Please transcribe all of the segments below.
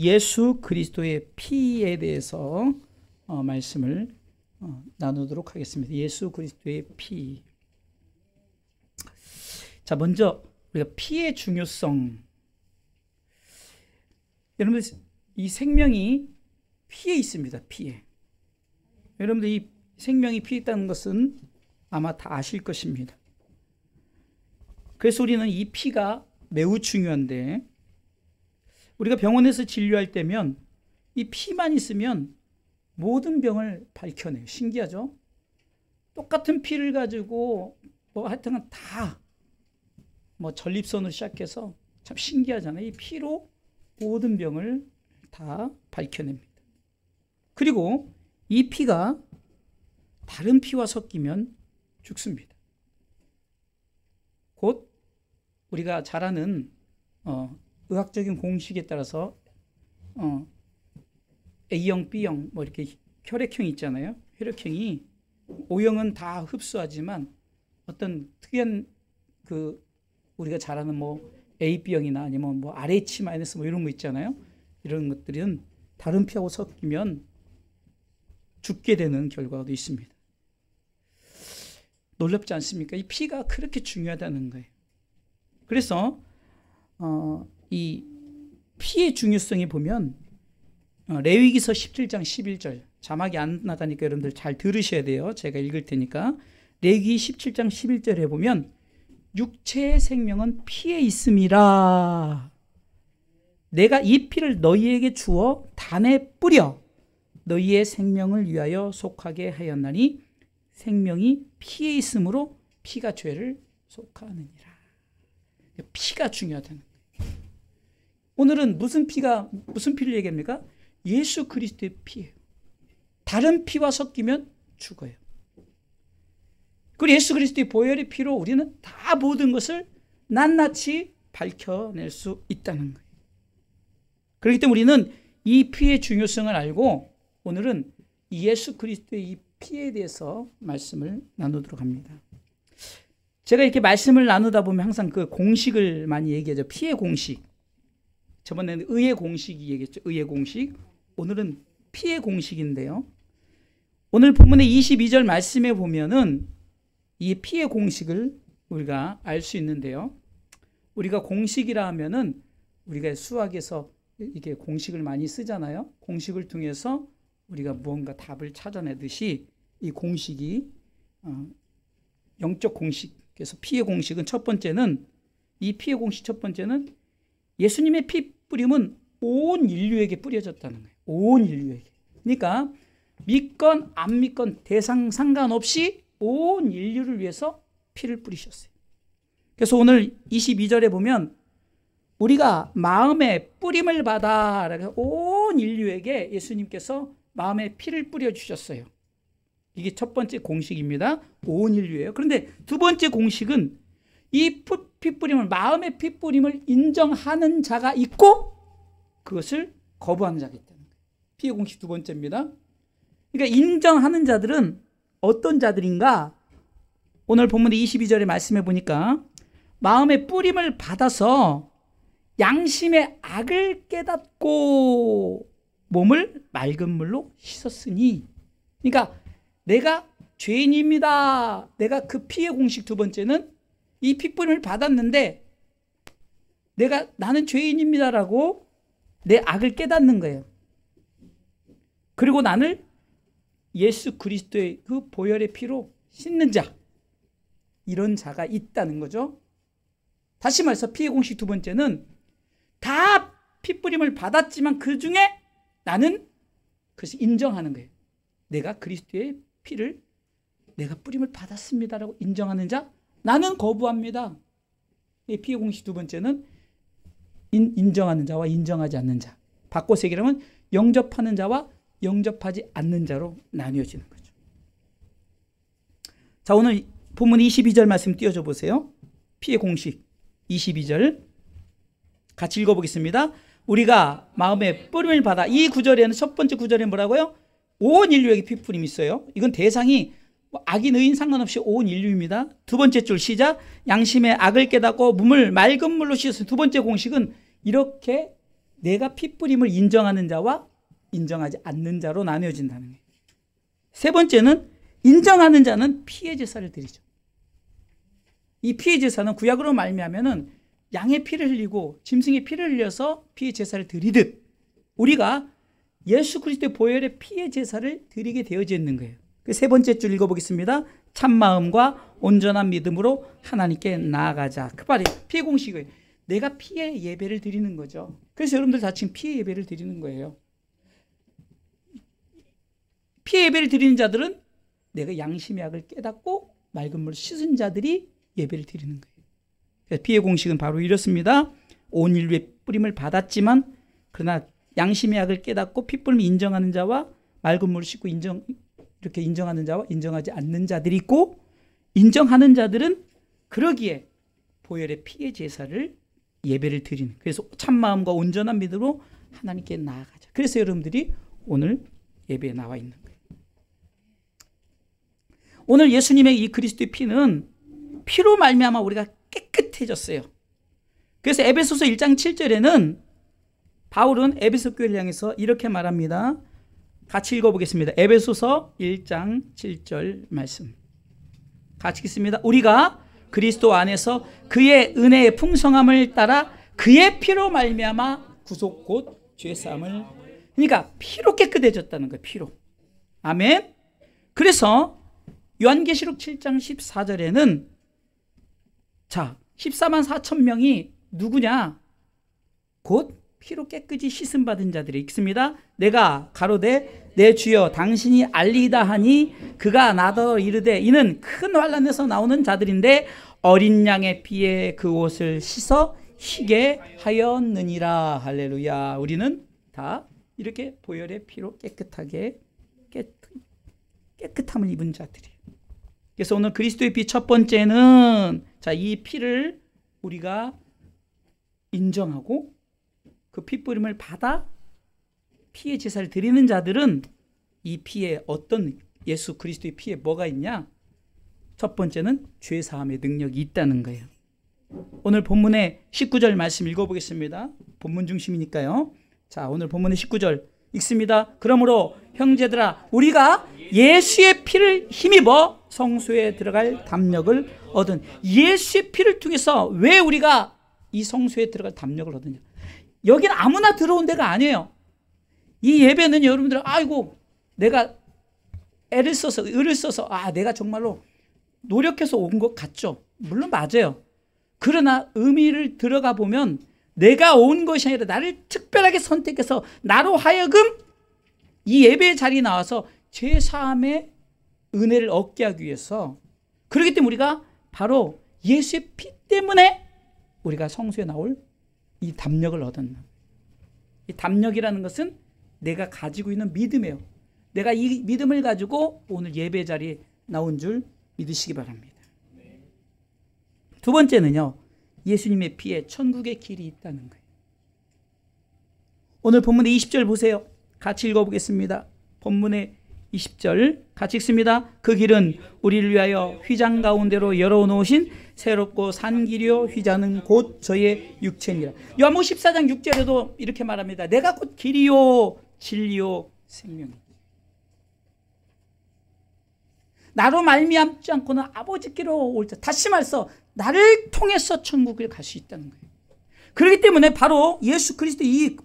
예수 그리스도의 피에 대해서 말씀을 나누도록 하겠습니다. 예수 그리스도의 피. 자, 먼저 우리가 피의 중요성. 여러분들, 이 생명이 피에 있습니다. 피에. 여러분들, 이 생명이 피에 있다는 것은 아마 다 아실 것입니다. 그래서 우리는 이 피가 매우 중요한데, 우리가 병원에서 진료할 때면 이 피만 있으면 모든 병을 밝혀내요. 신기하죠? 똑같은 피를 가지고 하여튼 다 전립선으로 시작해서 참 신기하잖아요. 이 피로 모든 병을 다 밝혀냅니다. 그리고 이 피가 다른 피와 섞이면 죽습니다. 곧 우리가 잘 아는 의학적인 공식에 따라서 A형, B형 이렇게 혈액형이 있잖아요. 혈액형이 O형은 다 흡수하지만 어떤 특이한 우리가 잘 아는 AB형이나 아니면 RH- 이런 거 있잖아요. 이런 것들은 다른 피하고 섞이면 죽게 되는 결과도 있습니다. 놀랍지 않습니까? 이 피가 그렇게 중요하다는 거예요. 그래서 이 피의 중요성에 보면 레위기서 17장 11절, 자막이 안 나가니까 여러분들 잘 들으셔야 돼요. 제가 읽을 테니까. 레위기 17장 11절에 보면 육체의 생명은 피에 있음이라. 내가 이 피를 너희에게 주어 단에 뿌려 너희의 생명을 위하여 속하게 하였나니 생명이 피에 있으므로 피가 죄를 속하느니라. 피가 중요하다는 거예요. 오늘은 무슨 피를 얘기합니까? 예수 그리스도의 피예요. 다른 피와 섞이면 죽어요. 그리고 예수 그리스도의 보혈의 피로 우리는 다 모든 것을 낱낱이 밝혀낼 수 있다는 거예요. 그렇기 때문에 우리는 이 피의 중요성을 알고 오늘은 예수 그리스도의 이 피에 대해서 말씀을 나누도록 합니다. 제가 이렇게 말씀을 나누다 보면 항상 그 공식을 많이 얘기하죠. 피의 공식. 저번에는 의의 공식이 얘기했죠. 의의 공식. 오늘은 피의 공식인데요. 오늘 본문의 22절 말씀에 보면은 이 피의 공식을 우리가 알 수 있는데요. 우리가 공식이라 하면은 우리가 수학에서 이게 공식을 많이 쓰잖아요. 공식을 통해서 우리가 무언가 답을 찾아내듯이 이 공식이 영적 공식. 그래서 피의 공식은 이 피의 공식 첫 번째는 예수님의 피 뿌림은 온 인류에게 뿌려졌다는 거예요. 온 인류에게. 그러니까 믿건 안 믿건 대상 상관없이 온 인류를 위해서 피를 뿌리셨어요. 그래서 오늘 22절에 보면 우리가 마음의 뿌림을 받아 온 인류에게 예수님께서 마음의 피를 뿌려주셨어요. 이게 첫 번째 공식입니다. 온 인류예요. 그런데 두 번째 공식은 이 피뿌림을, 마음의 피뿌림을 인정하는 자가 있고 그것을 거부하는 자가 있다는 거예요. 피의 공식 두 번째입니다. 그러니까 인정하는 자들은 어떤 자들인가? 오늘 본문의 22절에 말씀해 보니까 마음의 뿌림을 받아서 양심의 악을 깨닫고 몸을 맑은 물로 씻었으니, 그러니까 내가 죄인입니다. 내가 그 피의 공식 두 번째는 이 피뿌림을 받았는데 나는 죄인입니다라고 내 악을 깨닫는 거예요. 그리고 나를 예수 그리스도의 그 보혈의 피로 씻는 자, 이런 자가 있다는 거죠. 다시 말해서 피의 공식 두 번째는 다 피뿌림을 받았지만 그 중에 나는 그것을 인정하는 거예요. 내가 그리스도의 피를 내가 뿌림을 받았습니다라고 인정하는 자, 나는 거부합니다. 이 피의 공식 두 번째는 인정하는 자와 인정하지 않는 자. 바꿔서 얘기하면 영접하는 자와 영접하지 않는 자로 나뉘어지는 거죠. 자, 오늘 본문 22절 말씀 띄워줘 보세요. 피의 공식 22절 같이 읽어보겠습니다. 우리가 마음의 뿌림을 받아. 이 구절에는 첫 번째 구절에 뭐라고요? 온 인류에게 피뿌림이 있어요. 이건 대상이 악인 의인 상관없이 온 인류입니다. 두 번째 줄 시작. 양심의 악을 깨닫고 몸을 맑은 물로 씻었어요. 두 번째 공식은 이렇게 내가 피 뿌림을 인정하는 자와 인정하지 않는 자로 나뉘어진다는 거예요. 세 번째는 인정하는 자는 피의 제사를 드리죠. 이 피의 제사는 구약으로 말미암아는 양의 피를 흘리고 짐승의 피를 흘려서 피의 제사를 드리듯 우리가 예수 그리스도의 보혈의 피의 제사를 드리게 되어져 있는 거예요. 그 세 번째 줄 읽어보겠습니다. 참마음과 온전한 믿음으로 하나님께 나아가자. 그 말이 피의 공식이에요. 내가 피의 예배를 드리는 거죠. 그래서 여러분들 다 지금 피의 예배를 드리는 거예요. 피의 예배를 드리는 자들은 내가 양심의 악을 깨닫고 맑은 물로 씻은 자들이 예배를 드리는 거예요. 그래서 피의 공식은 바로 이렇습니다. 온 인류의 뿌림을 받았지만 그러나 양심의 악을 깨닫고 핏불임을 인정하는 자와 맑은 물을 씻고 이렇게 인정하는 자와 인정하지 않는 자들이 있고, 인정하는 자들은 그러기에 보혈의 피의 제사를 예배를 드리는, 그래서 참마음과 온전한 믿음으로 하나님께 나아가자. 그래서 여러분들이 오늘 예배에 나와 있는 거예요. 오늘 예수님의 이 그리스도의 피는 피로 말미암아 우리가 깨끗해졌어요. 그래서 에베소서 1장 7절에는 바울은 에베소 교회를 향해서 이렇게 말합니다. 같이 읽어보겠습니다. 에베소서 1장 7절 말씀 같이 읽습니다. 우리가 그리스도 안에서 그의 은혜의 풍성함을 따라 그의 피로 말미암아 구속 곧 죄사함을, 그러니까 피로 깨끗해졌다는 거예요. 피로. 아멘. 그래서 요한계시록 7장 14절에는 자 14만 4천 명이 누구냐? 곧 피로 깨끗이 씻음 받은 자들이 있습니다. 내가 가로되 내 주여 당신이 알리다 하니 그가 나더러 이르되 이는 큰 환난에서 나오는 자들인데 어린 양의 피에 그 옷을 씻어 희게 하였느니라. 할렐루야. 우리는 다 이렇게 보혈의 피로 깨끗하게 깨끗함을 입은 자들이에요. 그래서 오늘 그리스도의 피 첫 번째는 자, 이 피를 우리가 인정하고 그 피뿌림을 받아 피의 제사를 드리는 자들은 이 피에 어떤 예수 그리스도의 피에 뭐가 있냐? 첫 번째는 죄사함의 능력이 있다는 거예요. 오늘 본문의 19절 말씀 읽어보겠습니다. 본문 중심이니까요. 자, 오늘 본문의 19절 읽습니다. 그러므로 형제들아 우리가 예수의 피를 힘입어 성소에 들어갈 담력을 얻은, 예수의 피를 통해서 왜 우리가 이 성소에 들어갈 담력을 얻느냐? 여기는 아무나 들어온 데가 아니에요. 이 예배는 여러분들 아이고 내가 애를 써서 의를 써서 내가 정말로 노력해서 온 것 같죠. 물론 맞아요. 그러나 의미를 들어가 보면 내가 온 것이 아니라 나를 특별하게 선택해서 나로 하여금 이 예배의 자리에 나와서 죄사함의 은혜를 얻게 하기 위해서, 그렇기 때문에 우리가 바로 예수의 피 때문에 우리가 성소에 나올 이 담력을 얻었는, 이 담력이라는 것은 내가 가지고 있는 믿음이에요. 내가 이 믿음을 가지고 오늘 예배 자리에 나온 줄 믿으시기 바랍니다. 두 번째는요, 예수님의 피에 천국의 길이 있다는 거예요. 오늘 본문의 20절 보세요. 같이 읽어보겠습니다. 본문의 20절 같이 읽습니다. 그 길은 우리를 위하여 휘장 가운데로 열어놓으신 새롭고 산 길이요 휘장은 곧 저의 육체니라. 요한복음 14장 6절에도 이렇게 말합니다. 내가 곧 길이요 진리요 생명이다. 나로 말미암지 않고는 아버지께로 올 자, 다시 말해서 나를 통해서 천국을 갈 수 있다는 거예요. 그렇기 때문에 바로 예수 그리스도 이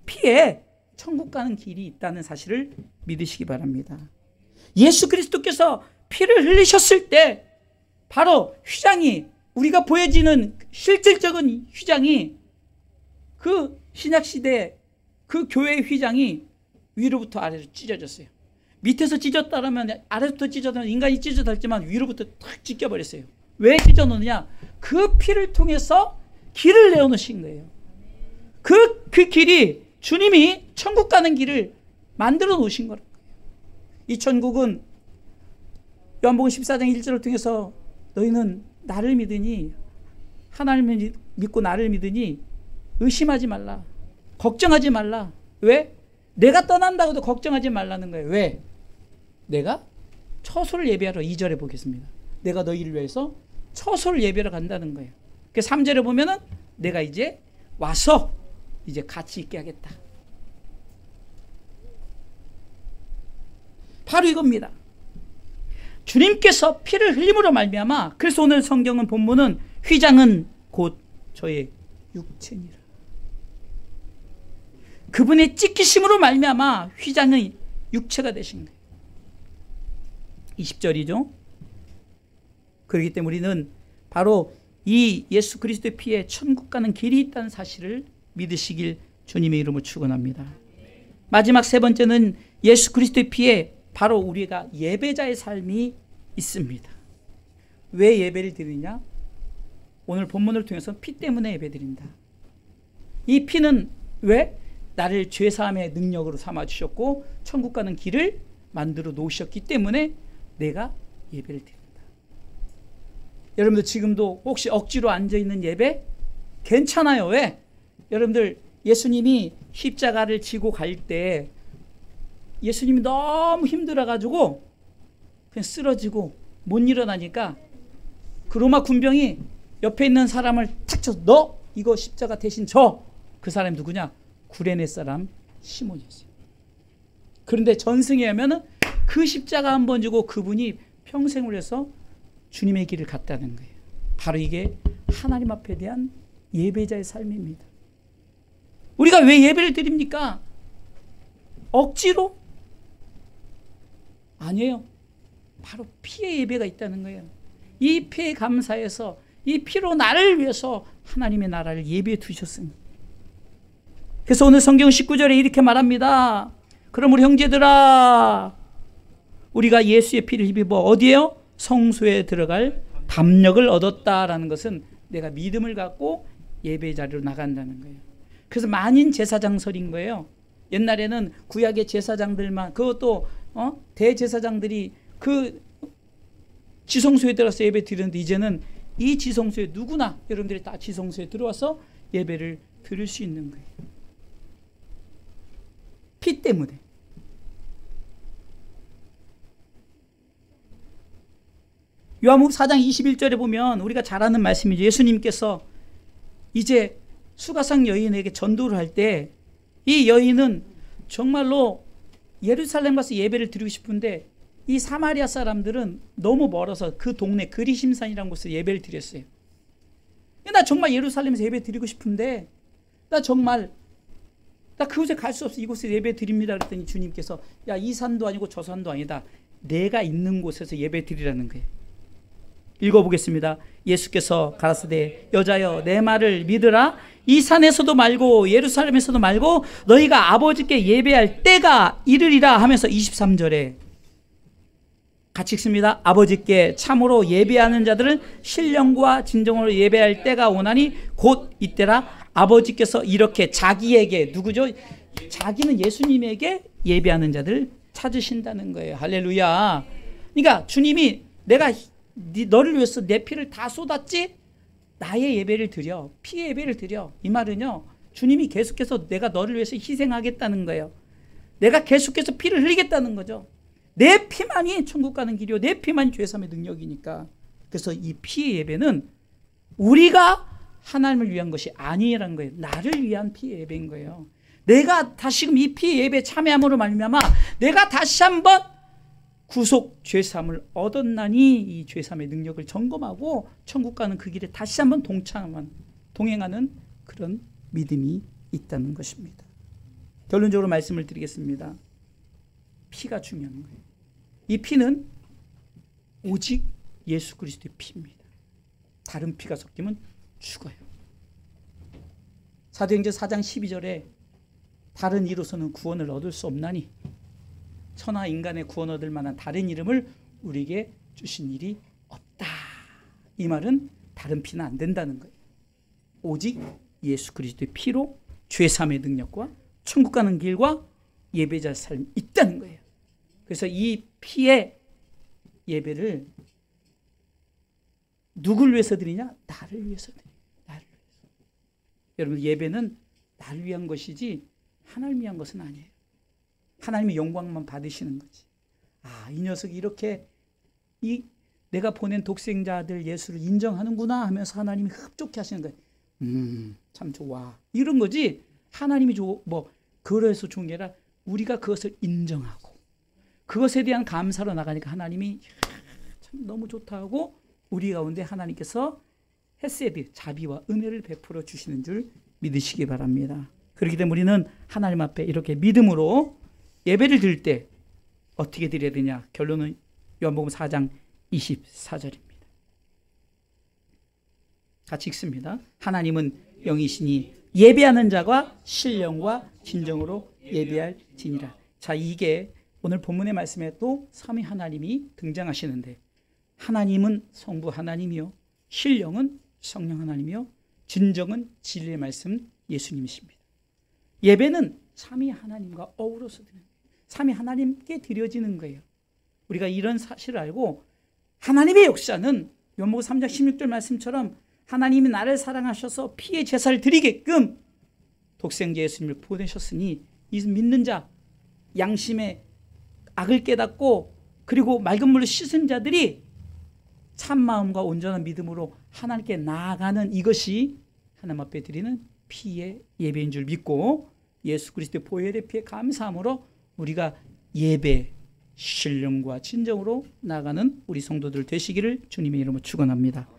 피에 천국 가는 길이 있다는 사실을 믿으시기 바랍니다. 예수 그리스도께서 피를 흘리셨을 때 바로 휘장이, 우리가 보여지는 실질적인 휘장이, 그 신약시대 그 교회의 휘장이 위로부터 아래로 찢어졌어요. 밑에서 찢었다면 아래부터 찢어졌다면 인간이 찢어졌지만 위로부터 탁 찢겨버렸어요. 왜 찢어놓느냐? 그 피를 통해서 길을 내어놓으신 거예요. 그 길이 주님이 천국 가는 길을 만들어 놓으신 거예요. 이 천국은 요한복음 14장 1절을 통해서 너희는 나를 믿으니, 하나님을 믿고 나를 믿으니 의심하지 말라, 걱정하지 말라. 왜? 내가 떠난다고 해도 걱정하지 말라는 거예요. 왜? 내가 처소를 예배하러, 2절에 보겠습니다. 내가 너희를 위해서 처소를 예배하러 간다는 거예요. 그 3절에 보면은 내가 이제 와서 이제 가치 있게 하겠다. 바로 이겁니다. 주님께서 피를 흘림으로 말미암아, 그래서 오늘 성경은 본문은 휘장은 곧 저의 육체니라. 그분의 찢기심으로 말미암아 휘장의 육체가 되신 거예요. 20절이죠. 그렇기 때문에 우리는 바로 이 예수 그리스도의 피에 천국 가는 길이 있다는 사실을 믿으시길 주님의 이름으로 축원합니다. 마지막 세 번째는 예수 그리스도의 피에 바로 우리가 예배자의 삶이 있습니다. 왜 예배를 드리냐? 오늘 본문을 통해서 피 때문에 예배드린다. 이 피는 왜? 나를 죄사함의 능력으로 삼아주셨고 천국 가는 길을 만들어 놓으셨기 때문에 내가 예배를 드린다. 여러분들 지금도 혹시 억지로 앉아있는 예배? 괜찮아요. 왜? 여러분들 예수님이 십자가를 지고 갈 때 예수님이 너무 힘들어가지고 그냥 쓰러지고 못 일어나니까 그 로마 군병이 옆에 있는 사람을 탁 쳐서 너 이거 십자가 대신 져. 그 사람이 누구냐? 구레네 사람 시몬이었어요. 그런데 전승에 하면은 그 십자가 한 번 주고 그분이 평생을 해서 주님의 길을 갔다는 거예요. 바로 이게 하나님 앞에 대한 예배자의 삶입니다. 우리가 왜 예배를 드립니까? 억지로? 아니에요. 바로 피의 예배가 있다는 거예요. 이 피에 감사해서 이 피로 나를 위해서 하나님의 나라를 예배해 두셨습니다. 그래서 오늘 성경 19절에 이렇게 말합니다. 그럼 우리 형제들아, 우리가 예수의 피를 힘입어 어디에요? 성소에 들어갈 담력을 얻었다라는 것은 내가 믿음을 갖고 예배 자리로 나간다는 거예요. 그래서 만인 제사장설인 거예요. 옛날에는 구약의 제사장들만, 그것도 대제사장들이 그 지성소에 들어서 예배 드리는데 이제는 이 지성소에 누구나 여러분들이 다 지성소에 들어와서 예배를 드릴 수 있는 거예요. 피 때문에. 요한복음 4장 21절에 보면 우리가 잘 아는 말씀이죠. 예수님께서 이제 수가상 여인에게 전도를 할 때 이 여인은 정말로 예루살렘 가서 예배를 드리고 싶은데 이 사마리아 사람들은 너무 멀어서 그 동네 그리심산이라는 곳에서 예배를 드렸어요. 나 정말 예루살렘에서 예배 드리고 싶은데 나 그곳에 갈 수 없어. 이곳에 예배 드립니다. 그랬더니 주님께서 야, 이 산도 아니고 저 산도 아니다. 내가 있는 곳에서 예배 드리라는 거예요. 읽어보겠습니다. 예수께서 가라사대 여자여 내 말을 믿으라. 이 산에서도 말고 예루살렘에서도 말고 너희가 아버지께 예배할 때가 이르리라 하면서 23절에 같이 읽습니다. 아버지께 참으로 예배하는 자들은 신령과 진정으로 예배할 때가 오나니 곧 이때라. 아버지께서 이렇게 자기에게, 누구죠? 자기는 예수님에게 예배하는 자들 찾으신다는 거예요. 할렐루야. 그러니까 주님이 내가 너를 위해서 내 피를 다 쏟았지? 나의 예배를 드려. 피의 예배를 드려. 이 말은요, 주님이 계속해서 내가 너를 위해서 희생하겠다는 거예요. 내가 계속해서 피를 흘리겠다는 거죠. 내 피만이 천국 가는 길이요, 내 피만이 죄사함의 능력이니까. 그래서 이 피의 예배는 우리가 하나님을 위한 것이 아니라는 거예요. 나를 위한 피의 예배인 거예요. 내가 다시금 이 피의 예배에 참여함으로 말미암아 내가 다시 한번 구속 죄사함을 얻었나니 이 죄사함의 능력을 점검하고 천국 가는 그 길에 다시 한번 동행하는 그런 믿음이 있다는 것입니다. 결론적으로 말씀을 드리겠습니다. 피가 중요한 거예요. 이 피는 오직 예수 그리스도의 피입니다. 다른 피가 섞이면 죽어요. 사도행전 4장 12절에 다른 이로서는 구원을 얻을 수 없나니 천하 인간의 구원 얻을 만한 다른 이름을 우리에게 주신 일이 없다. 이 말은 다른 피는 안 된다는 거예요. 오직 예수 그리스도의 피로 죄사함의 능력과 천국 가는 길과 예배자 삶이 있다는 거예요. 그래서 이 피의 예배를 누굴 위해서 드리냐? 나를 위해서 드려요. 나를 위해서. 여러분, 예배는 나를 위한 것이지 하나님을 위한 것은 아니에요. 하나님의 영광만 받으시는 거지. 아, 이 녀석이 이렇게 내가 보낸 독생자들 예수를 인정하는구나 하면서 하나님이 흡족해 하시는 거예요. 참 좋아. 이런 거지. 하나님이 그래서 좋은 게 아니라 우리가 그것을 인정하고 그것에 대한 감사로 나가니까 하나님이 참 너무 좋다 하고 우리 가운데 하나님께서 헤세드, 자비와 은혜를 베풀어 주시는 줄 믿으시기 바랍니다. 그렇기 때문에 우리는 하나님 앞에 이렇게 믿음으로 예배를 드릴 때 어떻게 드려야 되냐? 결론은 요한복음 4장 24절입니다. 같이 읽습니다. 하나님은 영이시니 예배하는 자가 신령과 진정으로 예배할지니라. 자, 이게 오늘 본문의 말씀에 또 삼위 하나님이 등장하시는데 하나님은 성부 하나님이요, 신령은 성령 하나님이요, 진정은 진리의 말씀 예수님이십니다. 예배는 삼위 하나님과 어우러서 드리는 거예요. 삼위 하나님께 드려지는 거예요. 우리가 이런 사실을 알고 하나님의 역사는 요한복음 3장 16절 말씀처럼 하나님이 나를 사랑하셔서 피의 제사를 드리게끔 독생자 예수님을 보내셨으니 이 믿는 자, 양심의 악을 깨닫고 그리고 맑은 물로 씻은 자들이 참마음과 온전한 믿음으로 하나님께 나아가는 이것이 하나님 앞에 드리는 피의 예배인 줄 믿고 예수 그리스도의 보혈의 피에 감사함으로 우리가 예배, 신령과 진정으로 나아가는 우리 성도들 되시기를 주님의 이름으로 축원합니다.